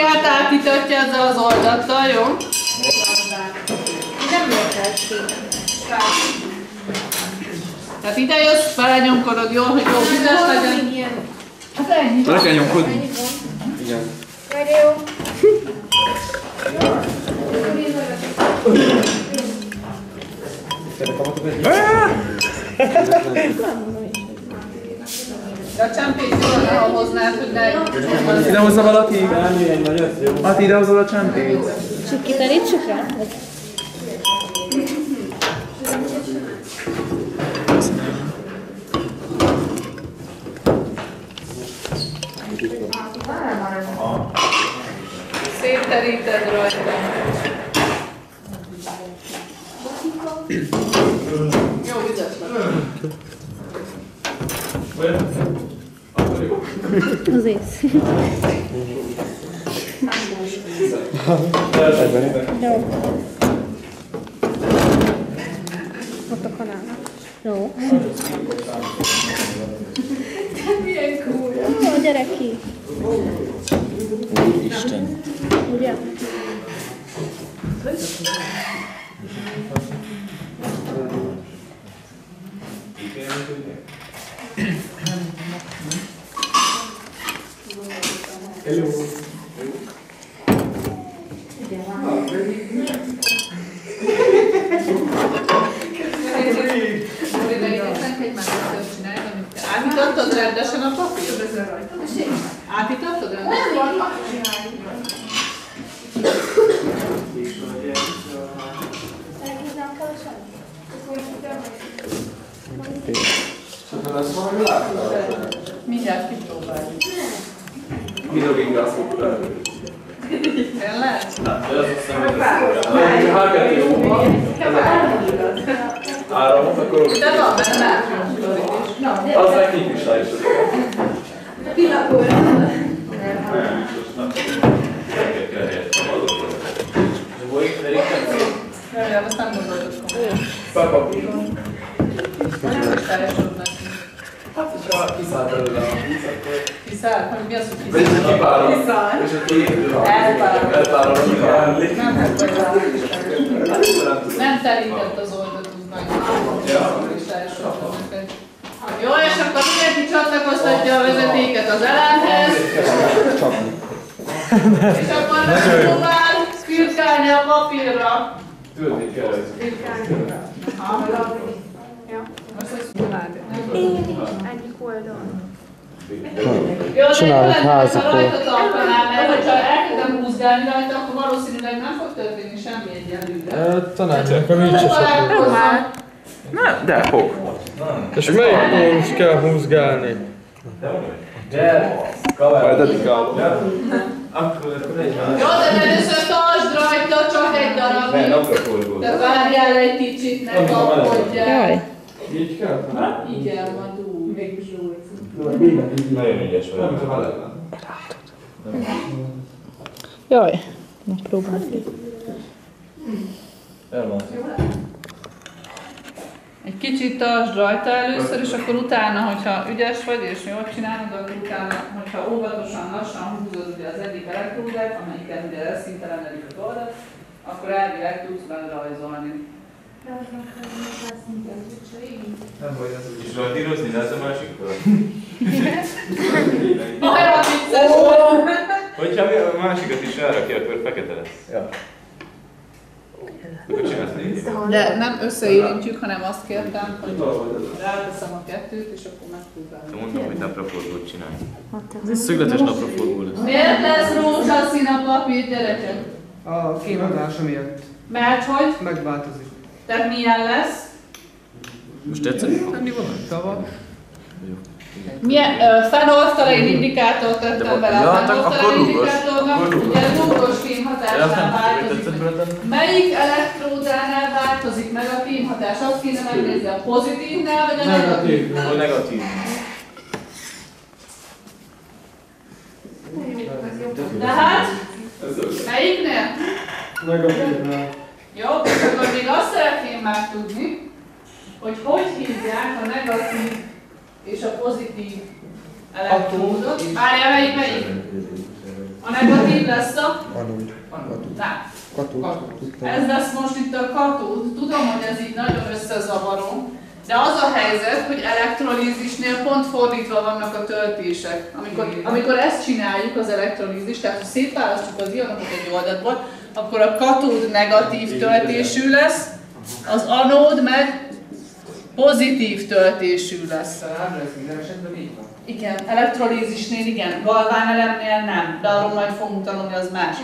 energiát átítatja ezzel az oldattal, jó? Nem értem. Tehát ide jössz, belenyomkodod jól, hogy jó vizes legyen. Hát ennyi. Bele kell nyomkodni? Igen. Nagyon jó. De a csempét jól hoznád, hogy ne... Ide hozza valaki? Hát ide hozol a csempét. Csak kiterítsük rá? Szétteríted rajta. Jó, vizes meg. Az ész. Jó. Ott a kanál. Jó. Milyen cool. Jó, gyere ki. Isten. Ugye? Hello. Átítottad rendesen a papírt? Átítottad rendesen? Mindjárt kipróbáljuk. Midogig azt mondta. Tényleg? De az aztán hogy hallgatni jó van. Áramot akkor ott. De van benne látom. Az meg nincs is rá is. Pillanatból. Nem, kell helyet. Remélem, azt nem gondoltuk. Papapír. Nem is teljesült neki. Hát, hogyha kiszáll belőle a víz, akkor... Kiszáll? Hogy mi az, hogy Vagy kiszáll? kipárol. Kiszáll? És akkor épül a... Elpárol. Elpárol a kipárol. Nem terített az oldatunk nagyon. És teljesült neked. Jó, és akkor mindenki csatlakoztatja a vezetéket az elemhez. És akkor megpróbál firkálni a papírra. Tudni kell ez. Egyik oldalon. Jó, de Csinálunk házat. ha rajta tartanál, mert ha elkezdem húzgálni rajta, akkor valószínűleg nem fog történni semmi egyelőre. Talán nekem így is Nem, de fog. És melyik pólus kell húzgálni? Majd dedikálom. Jó, de először tartsd rajta csak egy darabig. De várjál egy kicsit, ne kapkodjál. Így kell? Így elmondul. Nagyon ügyes vagy. Jaj, megpróbáljuk. Egy kicsit tartsd rajta először, és akkor utána, hogyha ügyes vagy és jól csinálod, akkor utána, hogyha óvatosan, lassan húzod ugye az egyik elektródát, amelyiken ugye szintelenedik az oldalt, akkor elvileg tudsz benne rajzolni. Nem baj, ez úgy is rajtírozni, de ez a másikkor. Olyan vicces volt! Hogyha a másikat is elrakja, akkor fekete lesz. Ja. Akkor csinálsz négy. De nem összeérintjük, hanem azt kértem, hogy ráteszem a kettőt, és akkor megpróbálom. Mondom, hogy napraforgót csinálj. Ez egy szögletes napraforgó lesz. Miért lesz rózsaszín a papír, gyerekek? A kémadása miatt Mert hogy? megváltozik. Tehát milyen lesz? Most tetszett tenni valamit? Savas. Milyen fenolftalén indikátort tettem bele a fenolftalén indikátornak, ugye rúgós fémhatásnál változik. Melyik elektródánál változik meg a fémhatás? Azt kéne megnézni, a pozitívnál vagy a negatívnál? A negatív. Tehát? Melyiknél? Negatívnál. Jó, és akkor még azt szeretném már tudni, hogy hívják a negatív és a pozitív elektródot. Várjál, melyik? A negatív lesz a... Anód. Nem. Ez lesz most itt a katód. Tudom, hogy ez így nagyon összezavaró, de az a helyzet, hogy elektrolízisnél pont fordítva vannak a töltések. Amikor ezt csináljuk, az elektrolízist, tehát ha szétválasztjuk az ionokat egy oldatból, akkor a katód negatív töltésű lesz, az anód meg pozitív töltésű lesz. Igen, elektrolízisnél igen, galvánelemnél nem, de arról majd fogunk tanulni, az más.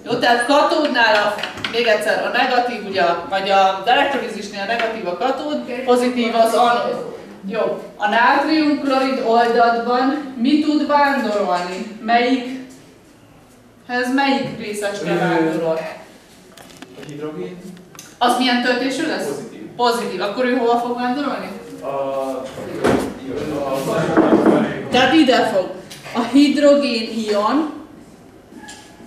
Jó, tehát katódnál még egyszer a negatív, ugye, vagy az elektrolízisnél negatív a katód, pozitív az anód. Jó, a nátriumklorid oldatban mi tud vándorolni? Melyik részecske vándorol? A hidrogén? Az milyen töltésű lesz? Pozitív. Pozitív. Akkor ő hova fog vándorolni? Tehát ide fog. A hidrogén ion,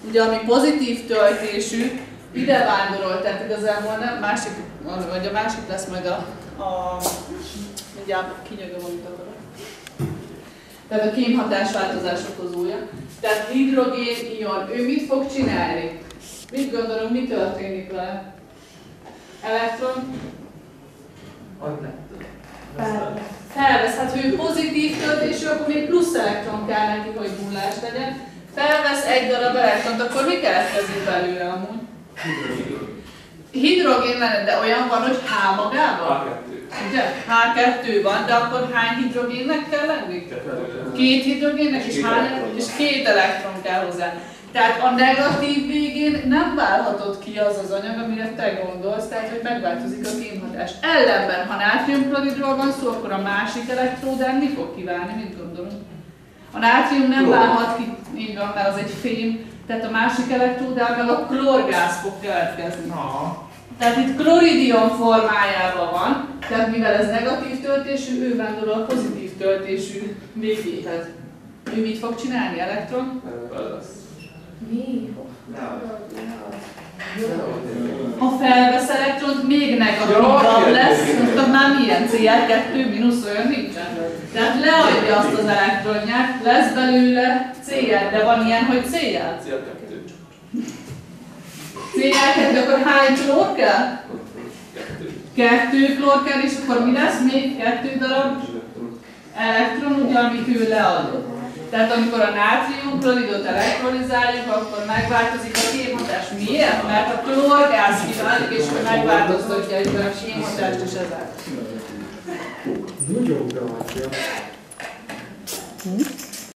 ugye ami pozitív töltésű, ide vándorol, tehát igazából nem másik, vagy a másik lesz majd mindjárt kinyögöm, amit akarok. Tehát a kémhatásváltozás okozója. Tehát hidrogén ion, ő mit fog csinálni? Mit gondolom, mi történik vele? Elektron? Felvesz, hát ha ő pozitív töltésű, akkor még plusz elektron kell neki, hogy nullás legyen. Felvesz egy darab elektront, akkor mi keletkezik belőle amúgy? Hidrogén lenne, de olyan van, hogy H magában? Ugye? H2 van, de akkor hány hidrogénnek kell lenni? Két hidrogénnek és 2 elektron kell hozzá. Tehát a negatív végén nem válhatod ki az az anyag, amire te gondolsz, tehát hogy megváltozik a kémhatás. Ellenben, ha nátriumkloridról van szó, akkor a másik elektródán mi fog kiválni, mit gondolunk? A nátrium nem válhat ki, így van, mert az egy fém, tehát a másik elektródán meg a klórgáz fog keletkezni. Tehát itt kloridion formájában van, tehát mivel ez negatív töltésű, ő vándorol a pozitív töltésű végéhez. Ő mit fog csinálni, elektron? Mi? Ha felvesz elektront, még negatívabb lesz, mondtam már milyen Cl2 mínusz, olyan nincsen. Tehát leadja azt az elektronját, lesz belőle Cl, de van ilyen, hogy Cl? Cl2, akkor hány klór kell? 2 klór kell, és akkor mi lesz? Még 2 darab elektron, ugye, amit ő leadott. Tehát amikor a nátriumkloridot elektrolizáljuk, akkor megváltozik a kémhatás. Miért? Mert a klórgáz kiválik, és megváltoztatja egyben a kémhatást is ezzel.